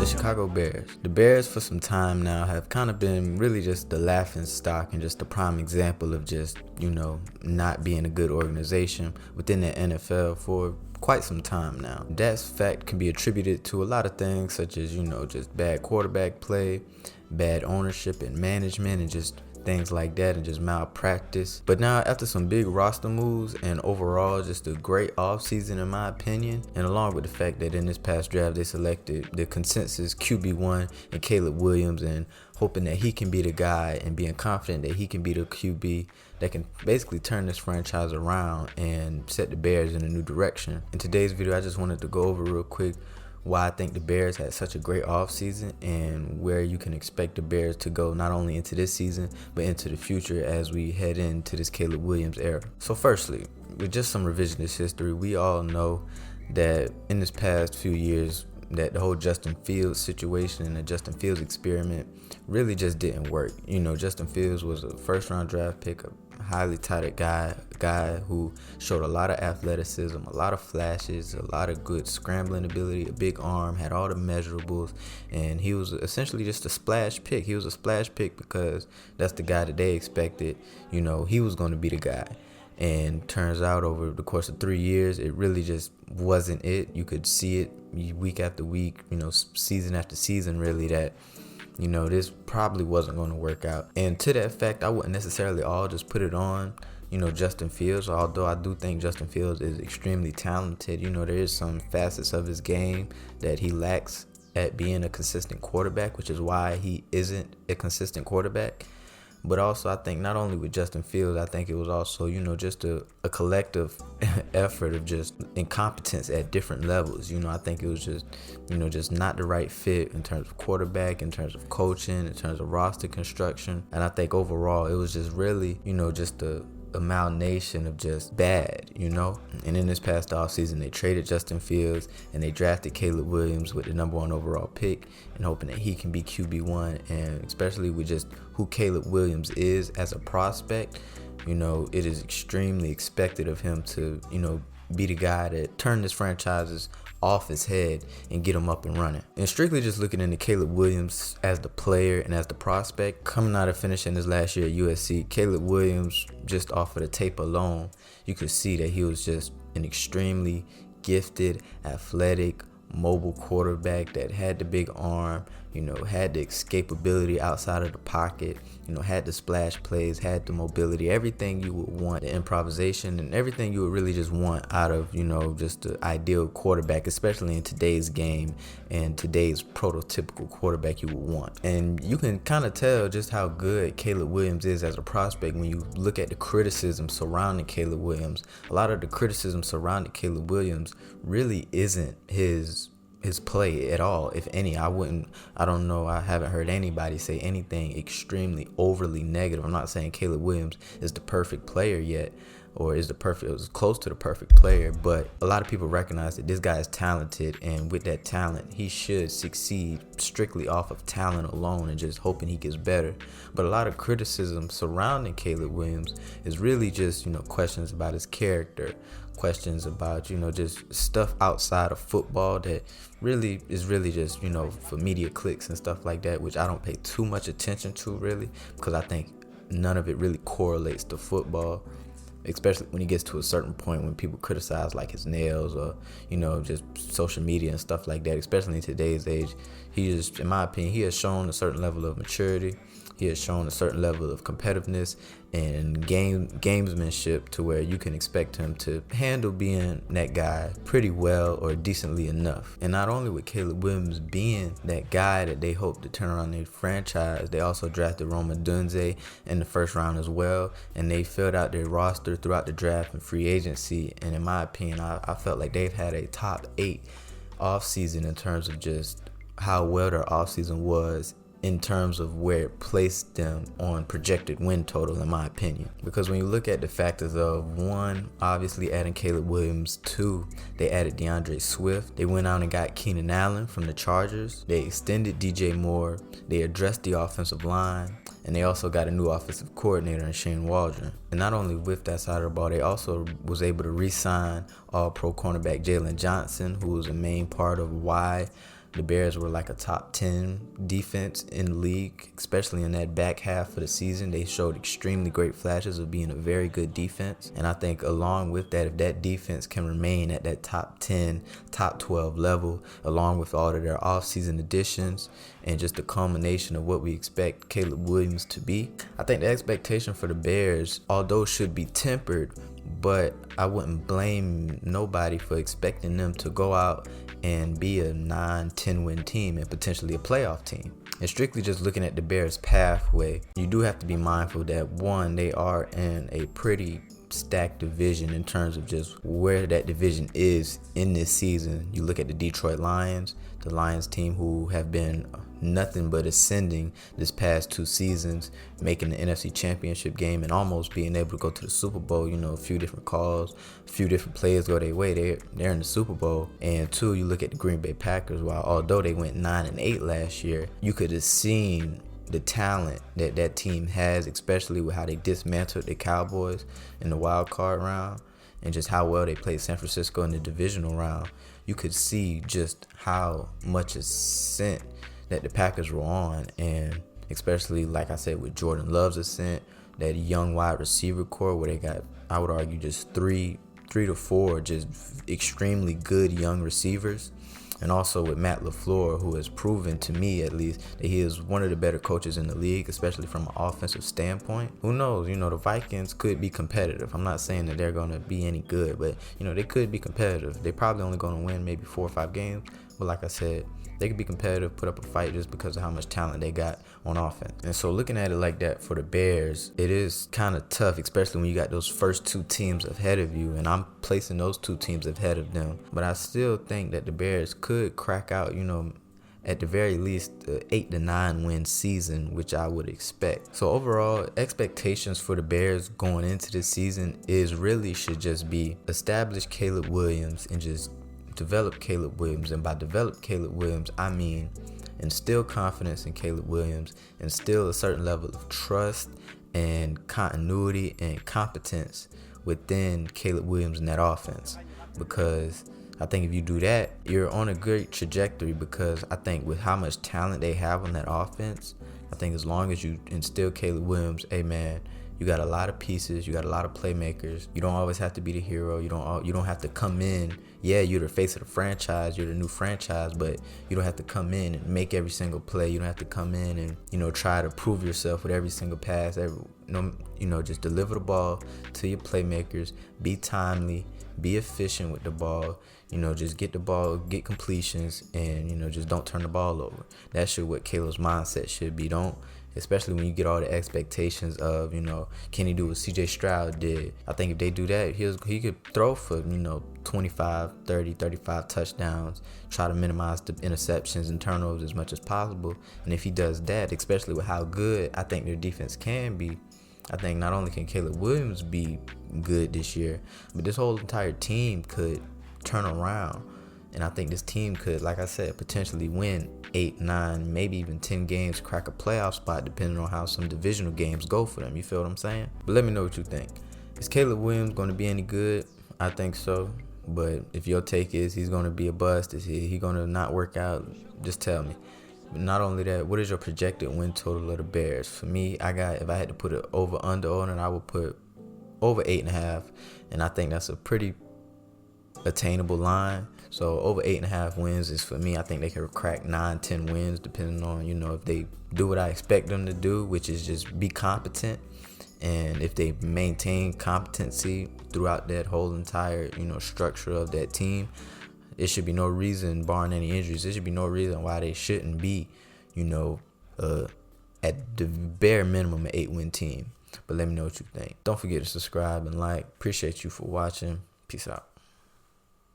The Chicago Bears. The Bears for some time now have kind of been really just the laughing stock and just the prime example of just, not being a good organization within the NFL for quite some time now. That fact can be attributed to a lot of things such as, just bad quarterback play, bad ownership and management, and just things like that, and just malpractice. But now, after some big roster moves and overall just a great offseason in my opinion, and along with the fact that in this past draft they selected the consensus QB1 and Caleb Williams, and hoping that he can be the guy and being confident that he can be the QB that can basically turn this franchise around and set the Bears in a new direction. In today's video, I just wanted to go over real quick why I think the Bears had such a great offseason and where you can expect the Bears to go not only into this season but into the future as we head into this Caleb Williams era. So firstly, with just some revisionist history, we all know that in this past few years that the whole Justin Fields situation and the Justin Fields experiment really just didn't work. Justin Fields was a first-round draft pick, a highly touted guy who showed a lot of athleticism, a lot of flashes, a lot of good scrambling ability, a big arm, had all the measurables, and he was essentially just a splash pick. He was a splash pick because that's the guy that they expected, he was going to be the guy. And turns out over the course of 3 years, it really just wasn't it. You could see it week after week, season after season, really, that this probably wasn't going to work out. And to that fact, I wouldn't necessarily all just put it on, Justin Fields, although I do think Justin Fields is extremely talented. There is some facets of his game that he lacks at being a consistent quarterback, which is why he isn't a consistent quarterback. But also, I think not only with Justin Fields, I think it was also, just a collective effort of just incompetence at different levels. I think it was just, just not the right fit in terms of quarterback, in terms of coaching, in terms of roster construction. And I think overall, it was just really, just a amalgamation of just bad, And in this past offseason, they traded Justin Fields and they drafted Caleb Williams with the #1 overall pick and hoping that he can be QB1. And especially with just who Caleb Williams is as a prospect, it is extremely expected of him to, be the guy that turned this franchise's off his head and get him up and running. And strictly just looking into Caleb Williams as the player and as the prospect, coming out of finishing his last year at USC, Caleb Williams, just off of the tape alone, you could see that he was just an extremely gifted, athletic, mobile quarterback that had the big arm, had the escapability outside of the pocket, had the splash plays, had the mobility, everything you would want, the improvisation, and everything you would really just want out of, just the ideal quarterback, especially in today's game and today's prototypical quarterback you would want. And you can kind of tell just how good Caleb Williams is as a prospect when you look at the criticism surrounding Caleb Williams. A lot of the criticism surrounding Caleb Williams really isn't his play at all, if any. I haven't heard anybody say anything extremely overly negative. I'm not saying Caleb Williams is the perfect player yet, or is close to the perfect player, but a lot of people recognize that this guy is talented, and with that talent, he should succeed strictly off of talent alone and just hoping he gets better. But a lot of criticism surrounding Caleb Williams is really just, questions about his character, questions about, just stuff outside of football that really is just, for media clicks and stuff like that, which I don't pay too much attention to really, because I think none of it really correlates to football, especially when he gets to a certain point when people criticize like his nails or, just social media and stuff like that, especially in today's age. In my opinion, he has shown a certain level of maturity. He has shown a certain level of competitiveness and gamesmanship to where you can expect him to handle being that guy pretty well or decently enough. And not only with Caleb Williams being that guy that they hope to turn around their franchise, they also drafted Rome Odunze in the first round as well, and they filled out their roster throughout the draft and free agency. And in my opinion, I felt like they've had a top 8 offseason in terms of just how well their offseason was, in terms of where it placed them on projected win total, in my opinion. Because when you look at the factors of, 1, obviously adding Caleb Williams, 2, they added DeAndre Swift, they went out and got Keenan Allen from the Chargers, they extended DJ Moore, they addressed the offensive line, and they also got a new offensive coordinator in Shane Waldron. And not only with that side of the ball, they also was able to re-sign all-pro cornerback Jalen Johnson, who was a main part of why the Bears were like a top 10 defense in the league, especially in that back half of the season. They showed extremely great flashes of being a very good defense. And I think along with that, if that defense can remain at that top 10, top 12 level, along with all of their offseason additions and just the culmination of what we expect Caleb Williams to be, I think the expectation for the Bears, although should be tempered, but I wouldn't blame nobody for expecting them to go out and be a 9-10 win team and potentially a playoff team. And strictly just looking at the Bears' pathway, you do have to be mindful that, one, they are in a pretty stacked division in terms of just where that division is in this season. You look at the Detroit Lions, the Lions team who have been nothing but ascending this past 2 seasons, making the NFC Championship game and almost being able to go to the Super Bowl. You know, a few different calls, a few different players go their way. They're in the Super Bowl. And 2, you look at the Green Bay Packers. While although they went 9-8 last year, you could have seen the talent that that team has, especially with how they dismantled the Cowboys in the wild card round and just how well they played San Francisco in the divisional round. You could see just how much ascent that the Packers were on, and especially, like I said, with Jordan Love's ascent, that young wide receiver core where they got, I would argue, just three to four just extremely good young receivers. And also with Matt LaFleur, who has proven to me at least that he is one of the better coaches in the league, especially from an offensive standpoint. Who knows? You know, the Vikings could be competitive. I'm not saying that they're going to be any good, but, you know, they could be competitive. They're probably only going to win maybe 4 or 5 games. But like I said, they could be competitive, put up a fight just because of how much talent they got on offense. And so looking at it like that for the Bears, it is kind of tough, especially when you got those first 2 teams ahead of you. And I'm placing those 2 teams ahead of them. But I still think that the Bears could crack out, you know, at the very least 8-9 win season, which I would expect. So overall, expectations for the Bears going into this season should just be establish Caleb Williams and just develop Caleb Williams. And by develop Caleb Williams, I mean instill confidence in Caleb Williams, instill a certain level of trust and continuity and competence within Caleb Williams in that offense. Because I think if you do that, you're on a great trajectory, because I think with how much talent they have on that offense, I think as long as you instill Caleb Williams, hey man, you got a lot of pieces, you got a lot of playmakers. You don't always have to be the hero. You don't have to come in. Yeah, you're the face of the franchise, you're the new franchise, but you don't have to come in and make every single play. You don't have to come in and, you know, try to prove yourself with every single pass. Just deliver the ball to your playmakers, be timely, be efficient with the ball, you know, just get the ball, get completions, and, you know, just don't turn the ball over. That's what Caleb's mindset should be. Especially when you get all the expectations of, you know, can he do what CJ Stroud did? I think if they do that, he could throw for, you know, 25, 30, 35 touchdowns, try to minimize the interceptions and turnovers as much as possible. And if he does that, especially with how good I think their defense can be, I think not only can Caleb Williams be good this year, but this whole entire team could turn around. And I think this team could, like I said, potentially win 8, 9, maybe even 10 games, crack a playoff spot, depending on how some divisional games go for them. You feel what I'm saying? But let me know what you think. Is Caleb Williams going to be any good? I think so. But if your take is he's going to be a bust, is he going to not work out? Just tell me. But not only that, what is your projected win total of the Bears? For me, if I had to put it over-under on it, I would put over 8.5. And I think that's a pretty attainable line. So over 8.5 wins is, for me, I think they can crack 9-10 wins, depending on, you know, if they do what I expect them to do, which is just be competent. And if they maintain competency throughout that whole entire, you know, structure of that team, it should be no reason, barring any injuries, there should be no reason why they shouldn't be, you know, at the bare minimum, an 8-win team. But let me know what you think. Don't forget to subscribe and like. Appreciate you for watching. Peace out.